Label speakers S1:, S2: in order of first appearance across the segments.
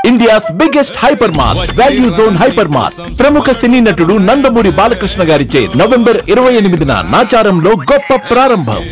S1: India's biggest hyper mart value zone hyper mart ప్రముఖ సినీ నటుడు నందమూరి బాలకృష్ణ గారిచే నవంబర్ 28న నాచారంలో గొప్ప ప్రారంభం.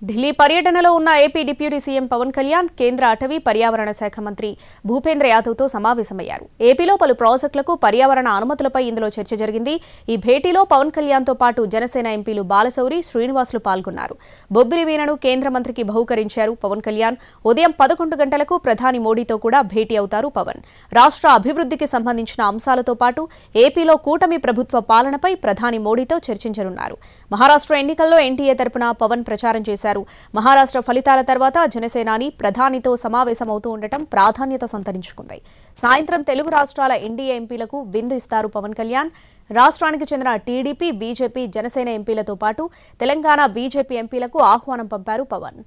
S2: ఢిల్లీ పర్యటనలో ఉన్న AP deputy CM Pawan Kalyan కేంద్ర అటవీ పర్యావరణ శాఖ మంత్రి భూపేంద్ర యాదవ్తో సమావేశమయ్యారు. ఏపీలో పలు ప్రాజెక్టులకు పర్యావరణ అనుమతులపై ఇందులో చర్చ జరిగింది. ఈ భేటీలో పవన్ కళ్యాణ్తో పాటు జనసేన ఎంపీలు బాలశౌరి, శ్రీనివాసులు పాల్గొన్నారు. బొబ్బిలి వీణను కేంద్ర మంత్రికి బహూకరించారు పవన్ కళ్యాణ్. ఉదయం 11 గంటలకు ప్రధాని మోడీతో కూడా భేటీ అవుతారు పవన్. రాష్ట్ర అభివృద్ధికి సంబంధించిన అంశాలతో పాటు ఏపీలో కూటమి ప్రభుత్వ పాలనపై ప్రధాని మోడీతో చర్చించనున్నారు. మహారాష్ట్ర ఎన్నికల్లో ఎన్టీఏ తరపున పవన్ ప్రచారం చేశారు. మహారాష్ట్ర ఫలితాల తర్వాత జనసేనాని ప్రధానితో సమావేశమవుతూ ఉండటం ప్రాధాన్యత సంతరించుకుంది. సాయంత్రం తెలుగు రాష్ట్రాల ఎన్డీఏ ఎంపీలకు విందు ఇస్తారు పవన్ కళ్యాణ్. రాష్ట్రానికి చెందిన టీడీపీ, బీజేపీ, జనసేన ఎంపీలతో పాటు తెలంగాణ బీజేపీ ఎంపీలకు ఆహ్వానం పంపారు పవన్.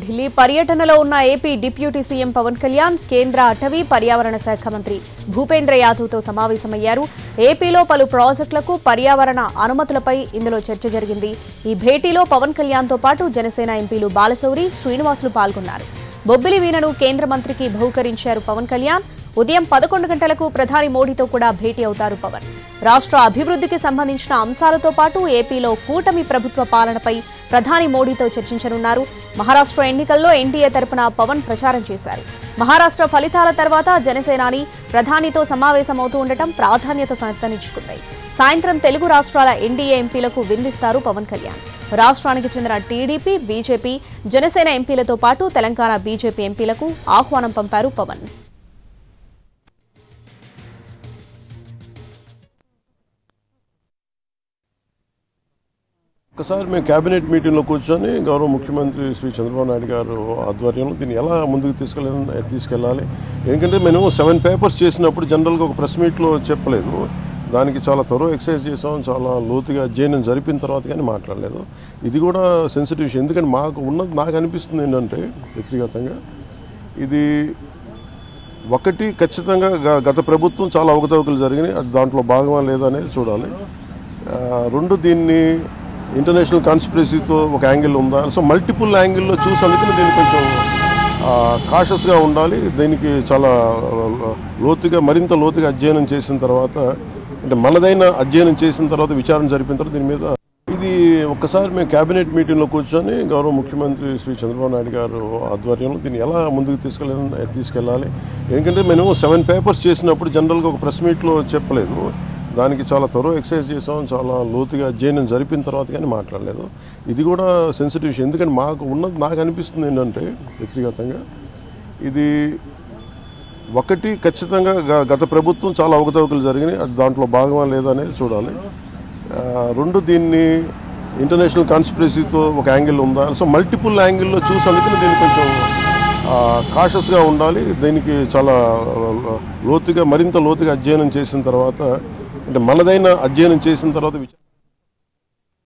S2: ఢిల్లీ పర్యటనలో ఉన్న AP deputy CM Pawan Kalyan కేంద్ర అటవీ పర్యావరణ శాఖ మంత్రి భూపేంద్ర యాదవ్తో సమావేశమయ్యారు. ఏపీలో పలు ప్రాజెక్టులకు పర్యావరణ అనుమతులపై ఇందులో చర్చ జరిగింది. ఈ భేటీలో పవన్ కళ్యాణ్తో పాటు జనసేన ఎంపీలు బాలశౌరి, శ్రీనివాసులు పాల్గొన్నారు. బొబ్బిలి వీణను కేంద్ర మంత్రికి బహూకరించారు పవన్ కళ్యాణ్. ఉదయం 11 గంటలకు ప్రధాని మోడీతో కూడా భేటీ అవుతారు పవన్. రాష్ట్ర అభివృద్ధికి సంబంధించిన అంశాలతో పాటు ఏపీలో కూటమి ప్రభుత్వ పాలనపై ప్రధాని మోడీతో చర్చించనున్నారు. మహారాష్ట్ర ఎన్నికల్లో ఎన్డీఏ తరపున పవన్ ప్రచారం చేశారు. మహారాష్ట్ర ఫలితాల తర్వాత జనసేనాని ప్రధానితో సమావేశమవుతూ ఉండటం ప్రాధాన్యత సంతరించుకుంది. సాయంత్రం తెలుగు రాష్ట్రాల ఎన్డీఏ ఎంపీలకు విందిస్తారు పవన్ కళ్యాణ్. రాష్ట్రానికి చెందిన టీడీపీ, బీజేపీ, జనసేన ఎంపీలతో పాటు తెలంగాణ బీజేపీ ఎంపీలకు ఆహ్వానం పంపారు పవన్.
S3: ఒకసారి మేము కేబినెట్ మీటింగ్లో కూర్చొని గౌరవ ముఖ్యమంత్రి శ్రీ చంద్రబాబు నాయుడు గారు ఆధ్వర్యంలో దీన్ని ఎలా ముందుకు తీసుకెళ్ళాలి. ఎందుకంటే మేము 7 పేపర్స్ చేసినప్పుడు జనరల్గా ఒక ప్రెస్ మీట్లో చెప్పలేదు. దానికి చాలా త్వరగా ఎక్సర్సైజ్ చేసాం, చాలా లోతుగా అధ్యయనం జరిపిన తర్వాత కానీ మాట్లాడలేదు. ఇది కూడా సెన్సిటివ్ విషయం. ఎందుకంటే నాకు అనిపిస్తుంది ఏంటంటే వ్యక్తిగతంగా ఇది ఒకటి ఖచ్చితంగా గత ప్రభుత్వం చాలా అవకతవకలు జరిగినాయి, అది దాంట్లో భాగమా లేదా అనేది చూడాలి. 2 దీన్ని ఇంటర్నేషనల్ కాన్స్పిరసీతో ఒక యాంగిల్ ఉందా, సో మల్టిపుల్ యాంగిల్లో చూసేందుకు దీన్ని కొంచెం కాషస్గా ఉండాలి. దీనికి చాలా మరింత లోతుగా అధ్యయనం చేసిన తర్వాత, అంటే మనదైన అధ్యయనం చేసిన తర్వాత, విచారణ జరిపిన తర్వాత దీని మీద ఇది ఒక్కసారి మేము కేబినెట్ మీటింగ్లో కూర్చొని గౌరవ ముఖ్యమంత్రి శ్రీ చంద్రబాబు నాయుడు గారు ఆధ్వర్యంలో దీన్ని ఎలా ముందుకు తీసుకెళ్ళాలి. ఎందుకంటే మేము 7 పేపర్స్ చేసినప్పుడు జనరల్గా ఒక ప్రెస్ మీట్లో చెప్పలేదు. దానికి చాలా త్వరగా ఎక్సర్సైజ్ చేసాం, చాలా లోతుగా అధ్యయనం జరిపిన తర్వాత కానీ మాట్లాడలేదు. ఇది కూడా సెన్సిటివ్ విషయం. ఎందుకంటే నాకు అనిపిస్తుంది ఏంటంటే వ్యక్తిగతంగా ఇది ఒకటి ఖచ్చితంగా గత ప్రభుత్వం చాలా అవకతవకలు జరిగినాయి, అది దాంట్లో భాగమా లేదా అనేది చూడాలి. 2 దీన్ని ఇంటర్నేషనల్ కాన్స్పిరసీతో ఒక యాంగిల్ ఉందా, సో మల్టిపుల్ యాంగిల్లో చూసేందుకు దీన్ని కొంచెం కాషస్గా ఉండాలి. దీనికి చాలా మరింత లోతుగా అధ్యయనం చేసిన తర్వాత, అంటే మనదైన అధ్యయనం చేసిన తర్వాత